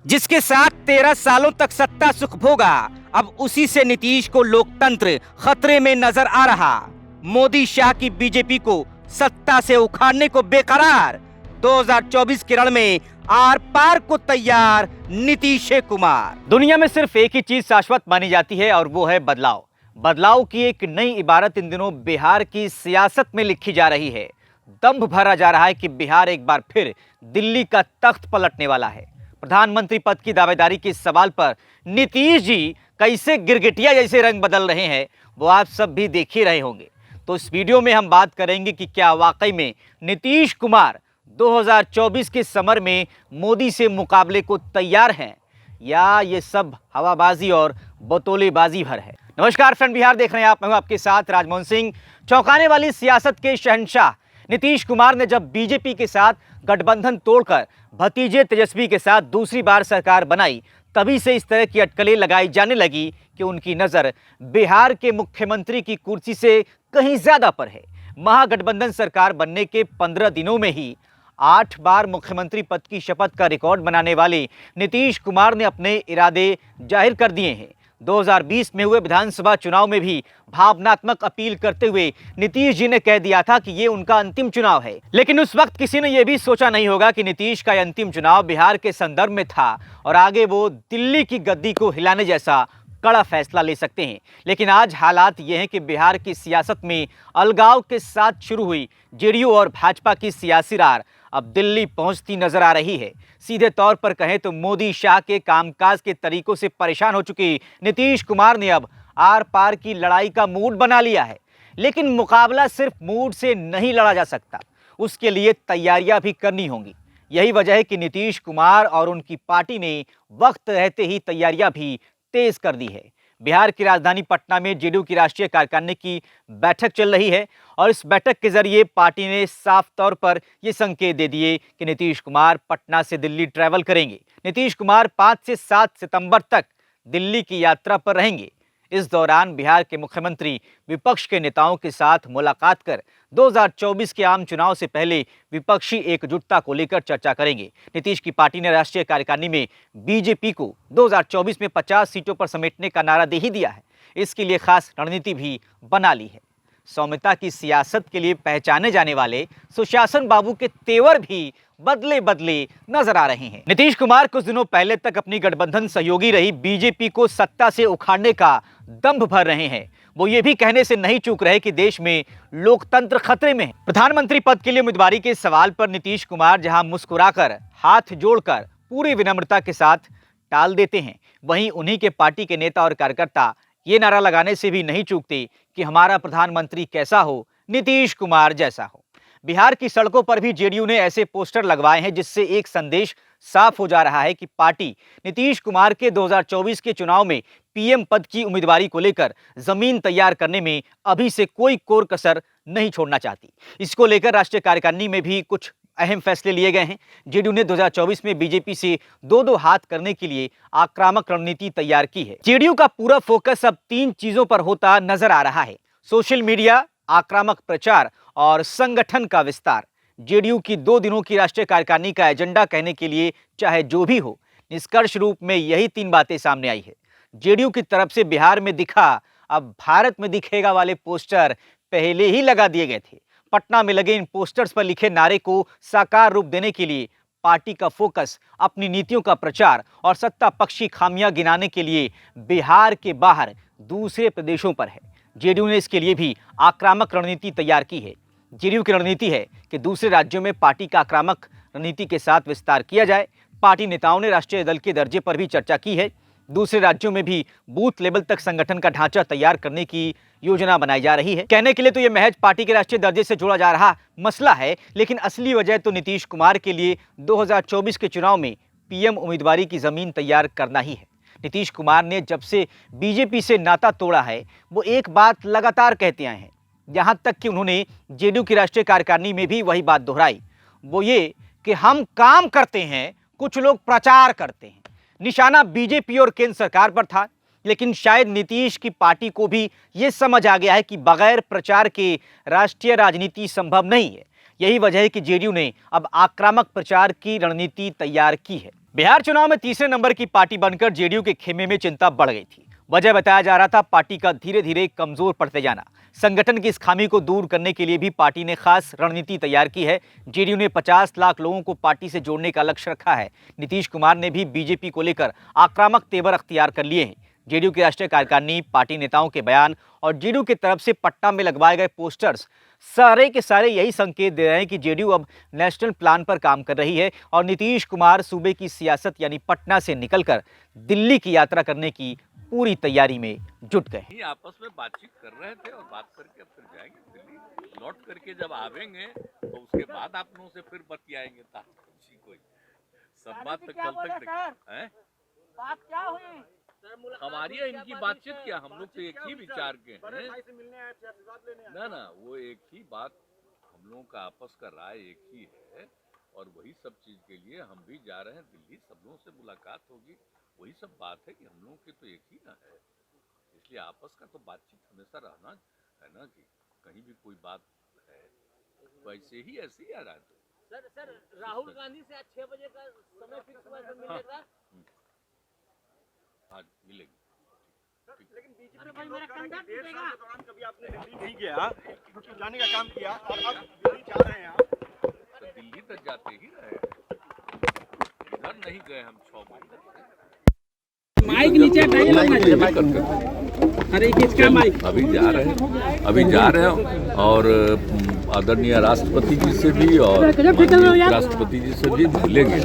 जिसके साथ 13 सालों तक सत्ता सुख भोगा, अब उसी से नीतीश को लोकतंत्र खतरे में नजर आ रहा। मोदी शाह की बीजेपी को सत्ता से उखाड़ने को बेकरार, 2024 के रण में आर पार को तैयार नीतीश कुमार। दुनिया में सिर्फ एक ही चीज शाश्वत मानी जाती है और वो है बदलाव। बदलाव की एक नई इबारत इन दिनों बिहार की सियासत में लिखी जा रही है। दंभ भरा जा रहा है कि बिहार एक बार फिर दिल्ली का तख्त पलटने वाला है। प्रधानमंत्री पद की दावेदारी के सवाल पर नीतीश जी कैसे गिरगिटिया जैसे रंग बदल रहे हैं वो आप सब भी देख ही रहे होंगे। तो इस वीडियो में हम बात करेंगे कि क्या वाकई में नीतीश कुमार 2024 के समर में मोदी से मुकाबले को तैयार हैं या ये सब हवाबाजी और बतौलेबाजी भर है। नमस्कार फ्रेंड, बिहार देख रहे हैं आप, मैं हूं आपके साथ राजमोहन सिंह। चौंकाने वाली सियासत के शहंशाह नीतीश कुमार ने जब बीजेपी के साथ गठबंधन तोड़कर भतीजे तेजस्वी के साथ दूसरी बार सरकार बनाई, तभी से इस तरह की अटकलें लगाई जाने लगी कि उनकी नज़र बिहार के मुख्यमंत्री की कुर्सी से कहीं ज्यादा पर है। महागठबंधन सरकार बनने के 15 दिनों में ही 8 बार मुख्यमंत्री पद की शपथ का रिकॉर्ड बनाने वाले नीतीश कुमार ने अपने इरादे जाहिर कर दिए हैं। 2020 में हुए विधानसभा चुनाव में भी भावनात्मक अपील करते हुए नीतीश जी ने कह दिया था कि ये उनका अंतिम चुनाव है। लेकिन उस वक्त किसी ने यह भी सोचा नहीं होगा कि नीतीश का यह अंतिम चुनाव बिहार के संदर्भ में था और आगे वो दिल्ली की गद्दी को हिलाने जैसा कड़ा फैसला ले सकते हैं। लेकिन आज हालात ये हैं कि बिहार की सियासत में अलगाव के साथ शुरू हुई जेडीयू और भाजपा की सियासी रार अब दिल्ली पहुंचती नजर आ रही है। सीधे तौर पर कहें तो मोदी शाह के कामकाज के तरीकों से परेशान हो चुके नीतीश कुमार ने अब आर पार की लड़ाई का मूड बना लिया है। लेकिन मुकाबला सिर्फ मूड से नहीं लड़ा जा सकता, उसके लिए तैयारियां भी करनी होंगी। यही वजह है कि नीतीश कुमार और उनकी पार्टी ने वक्त रहते ही तैयारियां भी तेज कर दी है। बिहार की राजधानी पटना में जेडीयू की राष्ट्रीय कार्यकारिणी की बैठक चल रही है और इस बैठक के जरिए पार्टी ने साफ तौर पर यह संकेत दे दिए कि नीतीश कुमार पटना से दिल्ली ट्रैवल करेंगे। नीतीश कुमार 5 से 7 सितंबर तक दिल्ली की यात्रा पर रहेंगे। इस दौरान बिहार के मुख्यमंत्री विपक्ष के नेताओं के साथ मुलाकात कर 2024 के आम चुनाव से पहले विपक्षी एकजुटता को लेकर चर्चा करेंगे। नीतीश की पार्टी ने राष्ट्रीय कार्यकारिणी में बीजेपी को 2024 में 50 सीटों पर समेटने का नारा दे ही दिया है। इसके लिए खास रणनीति भी बना ली है। सौम्यता की सियासत के लिए पहचाने जाने वाले सुशासन बाबू के तेवर भी बदले बदले नजर आ रहे हैं। नीतीश कुमार कुछ दिनों पहले तक अपनी गठबंधन सहयोगी रही बीजेपी को सत्ता से उखाड़ने का दंभ भर रहे हैं। वो ये भी कहने से नहीं चूक रहे कि देश में लोकतंत्र खतरे में है। प्रधानमंत्री पद के लिए उम्मीदवारी के सवाल पर नीतीश कुमार जहां मुस्कुराकर हाथ जोड़कर पूरी विनम्रता के साथ टाल देते हैं, वहीं उन्हीं के पार्टी के नेता और कार्यकर्ता ये नारा लगाने से भी नहीं चूकते कि हमारा प्रधानमंत्री कैसा हो, नीतीश कुमार जैसा हो। बिहार की सड़कों पर भी जेडीयू ने ऐसे पोस्टर लगवाए हैं जिससे एक संदेश साफ हो जा रहा है कि पार्टी नीतीश कुमार के 2024 के चुनाव में पीएम पद की उम्मीदवारी को लेकर जमीन तैयार करने में अभी से कोई कोर कसर नहीं छोड़ना चाहती। इसको लेकर राष्ट्रीय कार्यकारिणी में भी कुछ अहम फैसले लिए गए हैं। जेडीयू ने 2024 में बीजेपी से दो हाथ करने के लिए आक्रामक रणनीति तैयार की है। जेडीयू का पूरा फोकस अब 3 चीजों पर होता नजर आ रहा है: सोशल मीडिया, आक्रामक प्रचार और संगठन का विस्तार। जेडीयू की 2 दिनों की राष्ट्रीय कार्यकारिणी का एजेंडा कहने के लिए चाहे जो भी हो, निष्कर्ष रूप में यही 3 बातें सामने आई है। जेडीयू की तरफ से बिहार में दिखा अब भारत में दिखेगा वाले पोस्टर पहले ही लगा दिए गए थे। पटना में लगे इन पोस्टर्स पर लिखे नारे को साकार रूप देने के लिए पार्टी का फोकस अपनी नीतियों का प्रचार और सत्ता पक्षी खामियां गिनाने के लिए बिहार के बाहर दूसरे प्रदेशों पर है। जेडीयू ने इसके लिए भी आक्रामक रणनीति तैयार की है। जेडीयू की रणनीति है कि दूसरे राज्यों में पार्टी का आक्रामक रणनीति के साथ विस्तार किया जाए। पार्टी नेताओं ने राष्ट्रीय दल के दर्जे पर भी चर्चा की है। दूसरे राज्यों में भी बूथ लेवल तक संगठन का ढांचा तैयार करने की योजना बनाई जा रही है। कहने के लिए तो यह महज पार्टी के राष्ट्रीय दर्जे से जोड़ा जा रहा मसला है, लेकिन असली वजह तो नीतीश कुमार के लिए 2024 के चुनाव में पीएम उम्मीदवारी की जमीन तैयार करना ही है। नीतीश कुमार ने जब से बीजेपी से नाता तोड़ा है, वो एक बात लगातार कहते आए हैं। यहां तक कि उन्होंने जेडीयू की राष्ट्रीय कार्यकारिणी में भी वही बात दोहराई, वो ये कि हम काम करते हैं, कुछ लोग प्रचार करते हैं। निशाना बीजेपी और केंद्र सरकार पर था, लेकिन शायद नीतीश की पार्टी को भी ये समझ आ गया है कि बगैर प्रचार के राष्ट्रीय राजनीति संभव नहीं है। यही वजह है कि जेडीयू ने अब आक्रामक प्रचार की रणनीति तैयार की है। बिहार चुनाव में तीसरे नंबर की पार्टी बनकर जेडीयू के खेमे में चिंता बढ़ गई थी। वजह बताया जा रहा था पार्टी का धीरे धीरे कमजोर पड़ते जाना। संगठन की इस खामी को दूर करने के लिए भी पार्टी ने खास रणनीति तैयार की है। जेडीयू ने 50 लाख लोगों को पार्टी से जोड़ने का लक्ष्य रखा है। नीतीश कुमार ने भी बीजेपी को लेकर आक्रामक तेवर अख्तियार कर लिए हैं। जेडीयू की राष्ट्रीय कार्यकारिणी, पार्टी नेताओं के बयान और जेडीयू की तरफ से पटना में लगवाए गए पोस्टर्स सारे के सारे यही संकेत दे रहे हैं कि जेडीयू अब नेशनल प्लान पर काम कर रही है और नीतीश कुमार सूबे की सियासत यानी पटना से निकलकर दिल्ली की यात्रा करने की पूरी तैयारी में जुट गए। ही आपस में बातचीत कर रहे थे और बात करके अब फिर जाएंगे दिल्ली। लौट करके जब आवेंगे तो उसके बाद आप लोगों से फिर बतियाएंगे। कोई सब बात तो कल तक है। बात क्या हुई? हमारी इनकी बातचीत क्या, हम लोग तो एक ही विचार के हैं ना ना, वो एक ही बात, हम लोगों का आपस का राय एक ही है और वही सब चीज के लिए हम भी जा रहे हैं दिल्ली। सब लोगों से मुलाकात होगी, वही सब बात है कि हम लोगों की तो एक ही ना है, इसलिए आपस का तो बातचीत हमेशा रहना है ना, कि कहीं भी कोई बात है तो ऐसे ही आ रहा है। सर राहुल गांधी से आज 6 बजे का समय फिक्स हुआ है, मिलेगा? आज मिलेगी। लेकिन बीजेपी के लोग कह रहे हैं कि 1.5 साल के दौरान कभी आपने दिल्ली नहीं गया, तो जाने का काम किया और अब दिल्ली जा रहे हैं आप। तो दिल्ली तक जाते ही रहे, इधर नहीं गए हम 6 महीने। माइक नीचे हटाइए। अरे किसका माइक? अभी जा रहे हैं और आदरणीय राष्ट्रपति जी से भी और राष्ट्रपति जी से भी मिलेंगे।